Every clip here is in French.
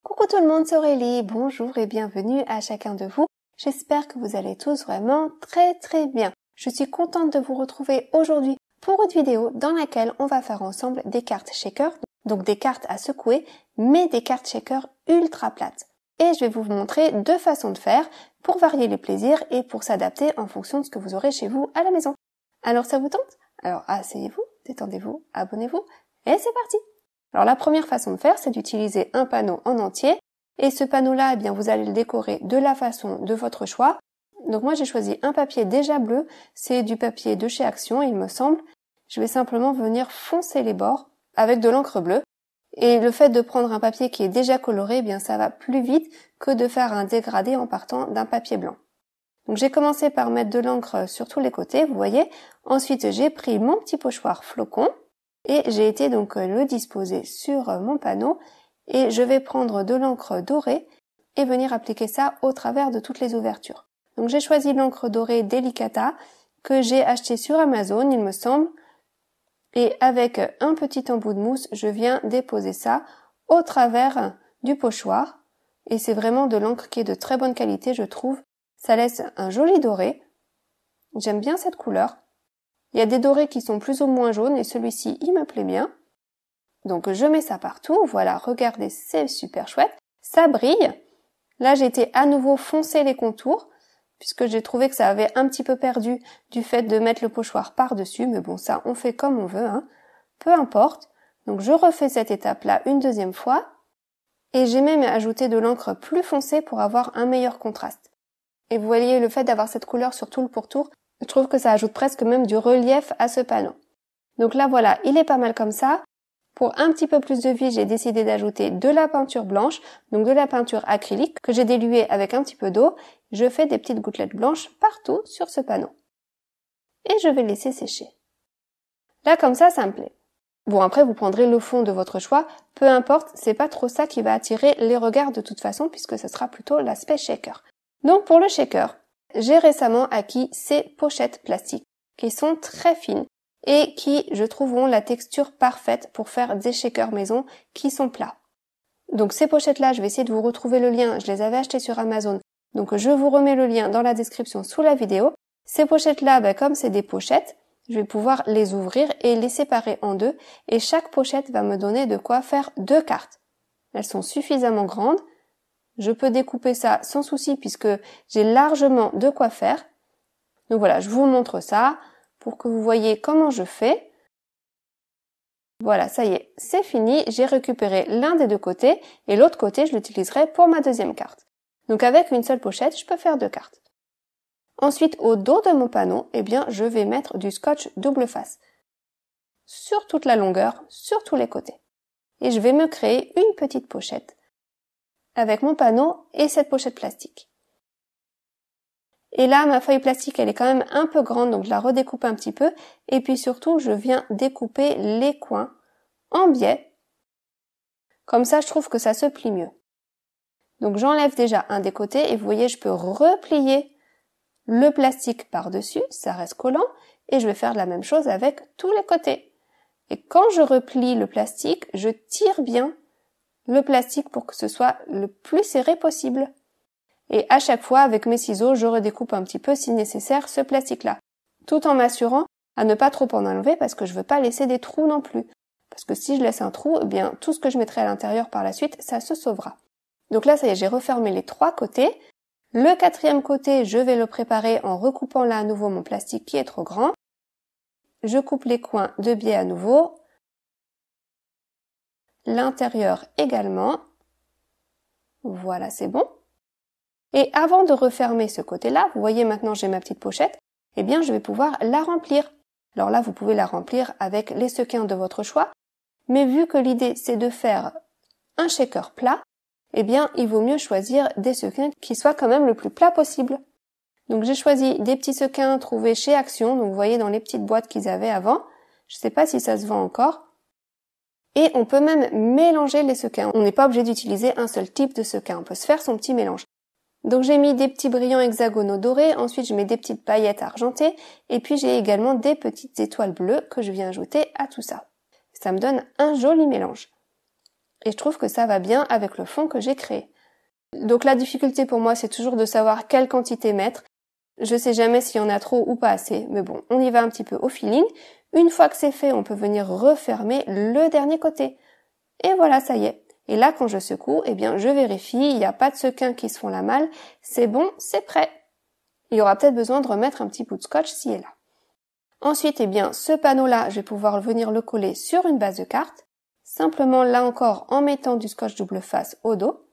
Coucou tout le monde, c'est Aurélie, bonjour et bienvenue à chacun de vous. J'espère que vous allez tous vraiment très bien. Je suis contente de vous retrouver aujourd'hui pour une vidéo dans laquelle on va faire ensemble des cartes shaker, donc des cartes à secouer, mais des cartes shaker ultra plates. Et je vais vous montrer deux façons de faire pour varier les plaisirs et pour s'adapter en fonction de ce que vous aurez chez vous à la maison. Alors ça vous tente? Alors asseyez-vous, détendez-vous, abonnez-vous et c'est parti! Alors la première façon de faire, c'est d'utiliser un panneau en entier. Et ce panneau-là, eh bien, vous allez le décorer de la façon de votre choix. Donc moi, j'ai choisi un papier déjà bleu. C'est du papier de chez Action, il me semble. Je vais simplement venir foncer les bords avec de l'encre bleue. Et le fait de prendre un papier qui est déjà coloré, eh bien, ça va plus vite que de faire un dégradé en partant d'un papier blanc. Donc j'ai commencé par mettre de l'encre sur tous les côtés, vous voyez. Ensuite, j'ai pris mon petit pochoir flocon. Et j'ai été donc le disposer sur mon panneau et je vais prendre de l'encre dorée et venir appliquer ça au travers de toutes les ouvertures. Donc j'ai choisi l'encre dorée Delicata que j'ai acheté sur Amazon, il me semble. Et avec un petit embout de mousse, je viens déposer ça au travers du pochoir. Et c'est vraiment de l'encre qui est de très bonne qualité, je trouve. Ça laisse un joli doré. J'aime bien cette couleur. Il y a des dorés qui sont plus ou moins jaunes et celui-ci, il me plaît bien. Donc je mets ça partout. Voilà, regardez, c'est super chouette. Ça brille. Là, j'ai été à nouveau foncer les contours puisque j'ai trouvé que ça avait un petit peu perdu du fait de mettre le pochoir par-dessus. Mais bon, ça, on fait comme on veut, hein. Peu importe. Donc je refais cette étape-là une deuxième fois. Et j'ai même ajouté de l'encre plus foncée pour avoir un meilleur contraste. Et vous voyez, le fait d'avoir cette couleur sur tout le pourtour, je trouve que ça ajoute presque même du relief à ce panneau. Donc là, voilà, il est pas mal comme ça. Pour un petit peu plus de vie, j'ai décidé d'ajouter de la peinture blanche, donc de la peinture acrylique, que j'ai diluée avec un petit peu d'eau. Je fais des petites gouttelettes blanches partout sur ce panneau. Et je vais laisser sécher. Là, comme ça me plaît. Bon, après, vous prendrez le fond de votre choix. Peu importe, c'est pas trop ça qui va attirer les regards de toute façon, puisque ce sera plutôt l'aspect shaker. Donc, pour le shaker, j'ai récemment acquis ces pochettes plastiques qui sont très fines et qui, je trouve, ont la texture parfaite pour faire des shakers maison qui sont plats. Donc ces pochettes-là, je vais essayer de vous retrouver le lien, je les avais achetées sur Amazon, donc je vous remets le lien dans la description sous la vidéo. Ces pochettes-là, comme c'est des pochettes, je vais pouvoir les ouvrir et les séparer en deux et chaque pochette va me donner de quoi faire deux cartes. Elles sont suffisamment grandes. Je peux découper ça sans souci puisque j'ai largement de quoi faire. Donc voilà, je vous montre ça pour que vous voyez comment je fais. Voilà, ça y est, c'est fini. J'ai récupéré l'un des deux côtés et l'autre côté, je l'utiliserai pour ma deuxième carte. Donc avec une seule pochette, je peux faire deux cartes. Ensuite, au dos de mon panneau, eh bien, je vais mettre du scotch double face. Sur toute la longueur, sur tous les côtés. Et je vais me créer une petite pochette avec mon panneau et cette pochette plastique. Et là, ma feuille plastique, elle est quand même un peu grande, donc je la redécoupe un petit peu. Et puis surtout, je viens découper les coins en biais. Comme ça, je trouve que ça se plie mieux. Donc j'enlève déjà un des côtés et vous voyez, je peux replier le plastique par-dessus, ça reste collant. Et je vais faire la même chose avec tous les côtés. Et quand je replie le plastique, je tire bien le plastique pour que ce soit le plus serré possible. Et à chaque fois, avec mes ciseaux, je redécoupe un petit peu si nécessaire ce plastique-là. Tout en m'assurant à ne pas trop en enlever parce que je veux pas laisser des trous non plus. Parce que si je laisse un trou, eh bien, tout ce que je mettrai à l'intérieur par la suite, ça se sauvera. Donc là, ça y est, j'ai refermé les trois côtés. Le quatrième côté, je vais le préparer en recoupant là à nouveau mon plastique qui est trop grand. Je coupe les coins de biais à nouveau. L'intérieur également. Voilà, c'est bon. Et avant de refermer ce côté-là, vous voyez maintenant j'ai ma petite pochette, eh bien je vais pouvoir la remplir. Alors là, vous pouvez la remplir avec les sequins de votre choix, mais vu que l'idée c'est de faire un shaker plat, eh bien il vaut mieux choisir des sequins qui soient quand même le plus plat possible. Donc j'ai choisi des petits sequins trouvés chez Action, donc vous voyez dans les petites boîtes qu'ils avaient avant. Je ne sais pas si ça se vend encore. Et on peut même mélanger les sequins. On n'est pas obligé d'utiliser un seul type de sequin, on peut se faire son petit mélange. Donc j'ai mis des petits brillants hexagonaux dorés, ensuite je mets des petites paillettes argentées, et puis j'ai également des petites étoiles bleues que je viens ajouter à tout ça. Ça me donne un joli mélange. Et je trouve que ça va bien avec le fond que j'ai créé. Donc la difficulté pour moi, c'est toujours de savoir quelle quantité mettre. Je sais jamais s'il y en a trop ou pas assez, mais bon, on y va un petit peu au feeling. Une fois que c'est fait, on peut venir refermer le dernier côté. Et voilà, ça y est. Et là, quand je secoue, eh bien, je vérifie, il n'y a pas de sequins qui se font la malle. C'est bon, c'est prêt. Il y aura peut-être besoin de remettre un petit bout de scotch ci et là. Ensuite, eh bien, ce panneau-là, je vais pouvoir venir le coller sur une base de carte. Simplement, là encore, en mettant du scotch double face au dos.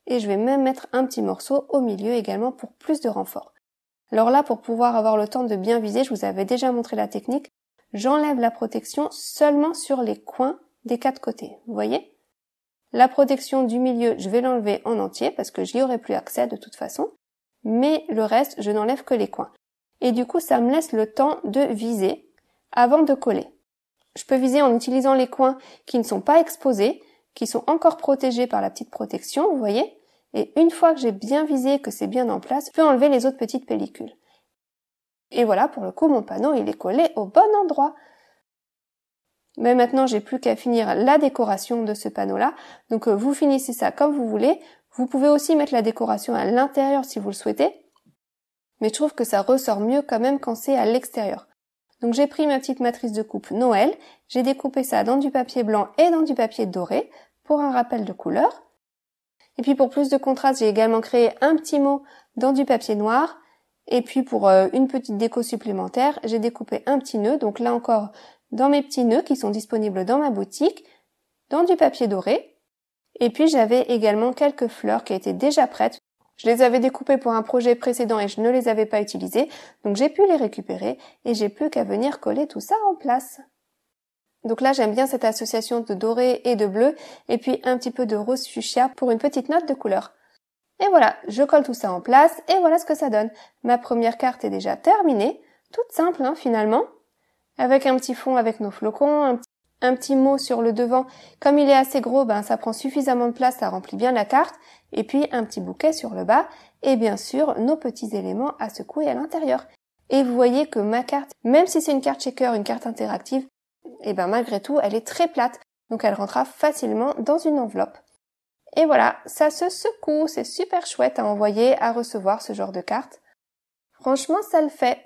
Et je vais même mettre un petit morceau au milieu également pour plus de renfort. Alors là, pour pouvoir avoir le temps de bien viser, je vous avais déjà montré la technique, j'enlève la protection seulement sur les coins des 4 côtés. Vous voyez? La protection du milieu, je vais l'enlever en entier parce que j'y aurai plus accès de toute façon. Mais le reste, je n'enlève que les coins. Et du coup, ça me laisse le temps de viser avant de coller. Je peux viser en utilisant les coins qui ne sont pas exposés, qui sont encore protégés par la petite protection, vous voyez? Et une fois que j'ai bien visé, que c'est bien en place, je peux enlever les autres petites pellicules. Et voilà, pour le coup, mon panneau, il est collé au bon endroit. Mais maintenant, j'ai plus qu'à finir la décoration de ce panneau-là. Donc, vous finissez ça comme vous voulez. Vous pouvez aussi mettre la décoration à l'intérieur si vous le souhaitez. Mais je trouve que ça ressort mieux quand même quand c'est à l'extérieur. Donc, j'ai pris ma petite matrice de coupe Noël. J'ai découpé ça dans du papier blanc et dans du papier doré pour un rappel de couleur. Et puis pour plus de contraste, j'ai également créé un petit mot dans du papier noir. Et puis pour une petite déco supplémentaire, j'ai découpé un petit nœud. Donc là encore, dans mes petits nœuds qui sont disponibles dans ma boutique, dans du papier doré. Et puis j'avais également quelques fleurs qui étaient déjà prêtes. Je les avais découpées pour un projet précédent et je ne les avais pas utilisées. Donc j'ai pu les récupérer et j'ai plus qu'à venir coller tout ça en place. Donc là, j'aime bien cette association de doré et de bleu, et puis un petit peu de rose fuchsia pour une petite note de couleur. Et voilà, je colle tout ça en place, et voilà ce que ça donne. Ma première carte est déjà terminée, toute simple finalement, avec un petit fond avec nos flocons, un petit mot sur le devant. Comme il est assez gros, ça prend suffisamment de place, ça remplit bien la carte, et puis un petit bouquet sur le bas, et bien sûr, nos petits éléments à secouer à l'intérieur. Et vous voyez que ma carte, même si c'est une carte shaker, une carte interactive, et malgré tout, elle est très plate, donc elle rentrera facilement dans une enveloppe. Et voilà, ça se secoue, c'est super chouette à envoyer, à recevoir ce genre de carte. Franchement, ça le fait.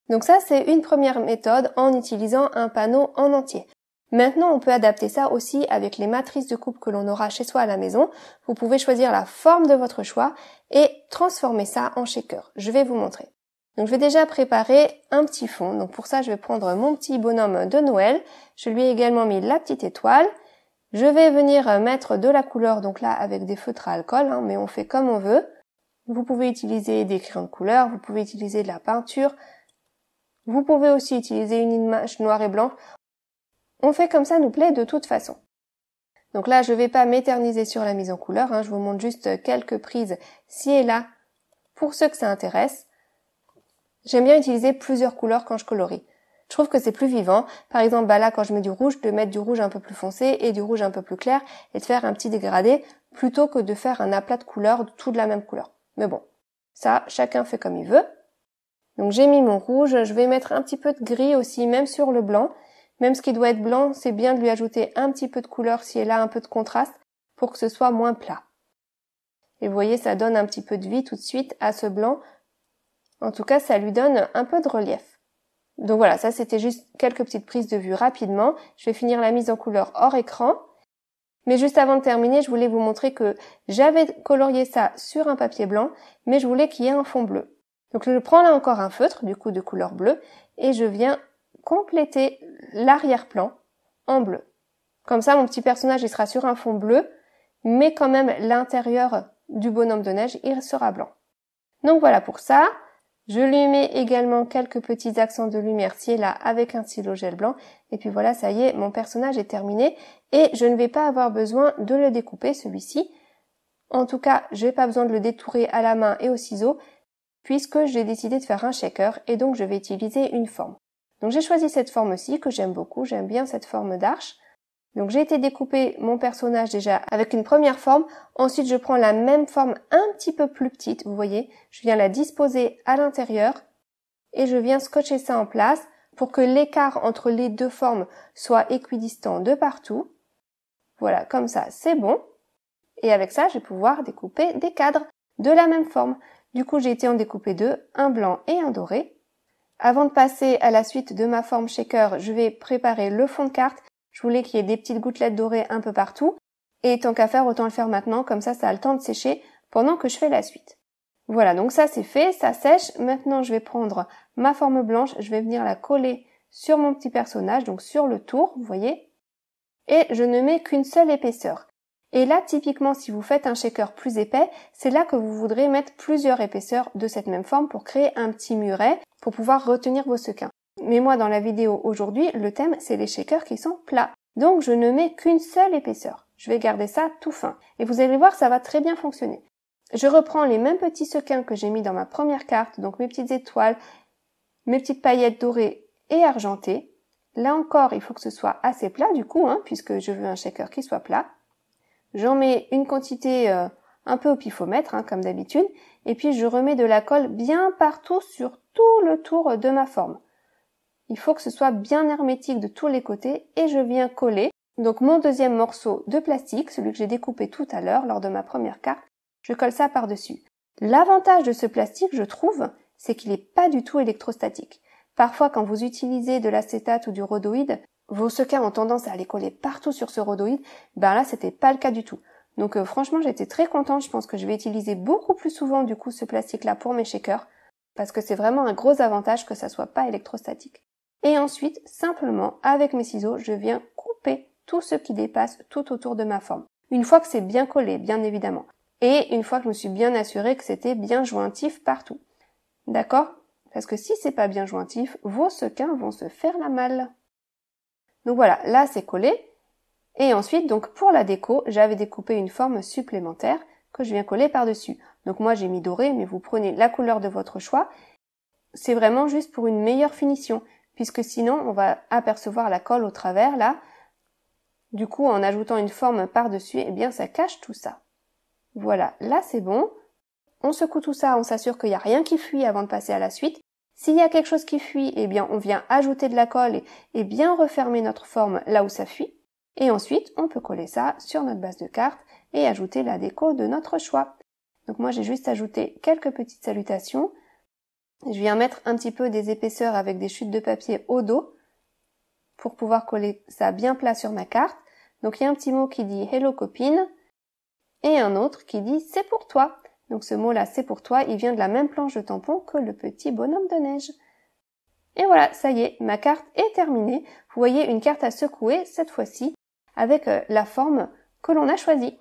Donc ça, c'est une première méthode en utilisant un panneau en entier. Maintenant, on peut adapter ça aussi avec les matrices de coupe que l'on aura chez soi à la maison. Vous pouvez choisir la forme de votre choix et transformer ça en shaker. Je vais vous montrer. Donc je vais déjà préparer un petit fond. Donc pour ça, je vais prendre mon petit bonhomme de Noël. Je lui ai également mis la petite étoile. Je vais venir mettre de la couleur, donc là avec des feutres à alcool, mais on fait comme on veut. Vous pouvez utiliser des crayons de couleur, vous pouvez utiliser de la peinture. Vous pouvez aussi utiliser une image noir et blanc. On fait comme ça nous plaît de toute façon. Donc là, je ne vais pas m'éterniser sur la mise en couleur. Je vous montre juste quelques prises ci et là pour ceux que ça intéresse. J'aime bien utiliser plusieurs couleurs quand je colorie. Je trouve que c'est plus vivant. Par exemple, là, quand je mets du rouge, de mettre du rouge un peu plus foncé et du rouge un peu plus clair et de faire un petit dégradé plutôt que de faire un aplat de couleurs, tout de la même couleur. Mais bon, ça, chacun fait comme il veut. Donc j'ai mis mon rouge, je vais mettre un petit peu de gris aussi, même sur le blanc. Même ce qui doit être blanc, c'est bien de lui ajouter un petit peu de couleur ci et là, un peu de contraste pour que ce soit moins plat. Et vous voyez, ça donne un petit peu de vie tout de suite à ce blanc. En tout cas, ça lui donne un peu de relief. Donc voilà, ça c'était juste quelques petites prises de vue rapidement. Je vais finir la mise en couleur hors écran. Mais juste avant de terminer, je voulais vous montrer que j'avais colorié ça sur un papier blanc, mais je voulais qu'il y ait un fond bleu. Donc je prends là encore un feutre, du coup de couleur bleue, et je viens compléter l'arrière-plan en bleu. Comme ça, mon petit personnage, il sera sur un fond bleu, mais quand même l'intérieur du bonhomme de neige, il sera blanc. Donc voilà pour ça. Je lui mets également quelques petits accents de lumière ci et là avec un stylo gel blanc. Et puis voilà, ça y est, mon personnage est terminé. Et je ne vais pas avoir besoin de le découper, celui-ci. En tout cas, je n'ai pas besoin de le détourer à la main et au ciseau, puisque j'ai décidé de faire un shaker et donc je vais utiliser une forme. Donc j'ai choisi cette forme-ci que j'aime beaucoup, j'aime bien cette forme d'arche. Donc j'ai été découper mon personnage déjà avec une première forme, ensuite je prends la même forme un petit peu plus petite, vous voyez, je viens la disposer à l'intérieur et je viens scotcher ça en place pour que l'écart entre les deux formes soit équidistant de partout. Voilà, comme ça, c'est bon. Et avec ça, je vais pouvoir découper des cadres de la même forme. Du coup, j'ai été en découper deux, un blanc et un doré. Avant de passer à la suite de ma forme shaker, je vais préparer le fond de carte. Je voulais qu'il y ait des petites gouttelettes dorées un peu partout. Et tant qu'à faire, autant le faire maintenant, comme ça a le temps de sécher pendant que je fais la suite. Voilà, donc ça c'est fait, ça sèche. Maintenant, je vais prendre ma forme blanche, je vais venir la coller sur mon petit personnage, donc sur le tour, vous voyez. Et je ne mets qu'une seule épaisseur. Et là, typiquement, si vous faites un shaker plus épais, c'est là que vous voudrez mettre plusieurs épaisseurs de cette même forme pour créer un petit muret, pour pouvoir retenir vos sequins. Mais moi, dans la vidéo aujourd'hui, le thème, c'est les shakers qui sont plats. Donc, je ne mets qu'une seule épaisseur. Je vais garder ça tout fin. Et vous allez voir, ça va très bien fonctionner. Je reprends les mêmes petits sequins que j'ai mis dans ma première carte, donc mes petites étoiles, mes petites paillettes dorées et argentées. Là encore, il faut que ce soit assez plat du coup, puisque je veux un shaker qui soit plat. J'en mets une quantité un peu au pifomètre, comme d'habitude, et puis je remets de la colle bien partout sur tout le tour de ma forme. Il faut que ce soit bien hermétique de tous les côtés et je viens coller. Donc mon deuxième morceau de plastique, celui que j'ai découpé tout à l'heure lors de ma première carte, je colle ça par-dessus. L'avantage de ce plastique, je trouve, c'est qu'il n'est pas du tout électrostatique. Parfois, quand vous utilisez de l'acétate ou du rhodoïde, vos sequins ont tendance à aller coller partout sur ce rhodoïde. Ben là, c'était pas le cas du tout. Donc franchement, j'étais très contente. Je pense que je vais utiliser beaucoup plus souvent du coup ce plastique-là pour mes shakers, parce que c'est vraiment un gros avantage que ça soit pas électrostatique. Et ensuite, simplement, avec mes ciseaux, je viens couper tout ce qui dépasse tout autour de ma forme. Une fois que c'est bien collé, bien évidemment. Et une fois que je me suis bien assurée que c'était bien jointif partout. D'accord? Parce que si c'est pas bien jointif, vos sequins vont se faire la malle. Donc voilà, là c'est collé. Et ensuite, donc pour la déco, j'avais découpé une forme supplémentaire que je viens coller par-dessus. Donc moi j'ai mis doré, mais vous prenez la couleur de votre choix. C'est vraiment juste pour une meilleure finition, puisque sinon on va apercevoir la colle au travers là. Du coup, en ajoutant une forme par-dessus, eh bien ça cache tout ça. Voilà, là c'est bon. On secoue tout ça, on s'assure qu'il n'y a rien qui fuit avant de passer à la suite. S'il y a quelque chose qui fuit, eh bien on vient ajouter de la colle et bien refermer notre forme là où ça fuit. Et ensuite, on peut coller ça sur notre base de carte et ajouter la déco de notre choix. Donc moi j'ai juste ajouté quelques petites salutations. Je viens mettre un petit peu des épaisseurs avec des chutes de papier au dos pour pouvoir coller ça bien plat sur ma carte. Donc il y a un petit mot qui dit « Hello copine » et un autre qui dit « C'est pour toi ». Donc ce mot-là, c'est pour toi, il vient de la même planche de tampon que le petit bonhomme de neige. Et voilà, ça y est, ma carte est terminée. Vous voyez une carte à secouer, cette fois-ci, avec la forme que l'on a choisie.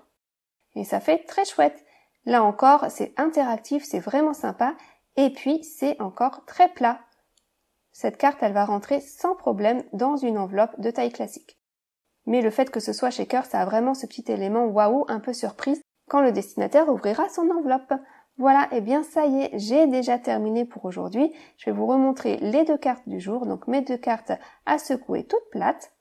Et ça fait très chouette. Là encore, c'est interactif, c'est vraiment sympa. Et puis, c'est encore très plat. Cette carte, elle va rentrer sans problème dans une enveloppe de taille classique. Mais le fait que ce soit shaker, ça a vraiment ce petit élément waouh, un peu surprise, quand le destinataire ouvrira son enveloppe. Voilà, et bien ça y est, j'ai déjà terminé pour aujourd'hui. Je vais vous remontrer les deux cartes du jour, donc mes deux cartes à secouer toutes plates.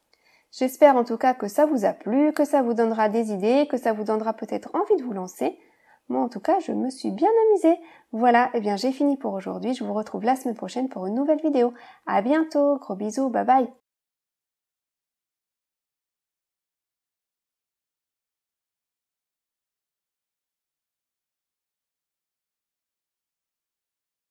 J'espère en tout cas que ça vous a plu, que ça vous donnera des idées, que ça vous donnera peut-être envie de vous lancer. Moi en tout cas, je me suis bien amusée. Voilà, et bien j'ai fini pour aujourd'hui. Je vous retrouve la semaine prochaine pour une nouvelle vidéo. À bientôt, gros bisous, bye bye.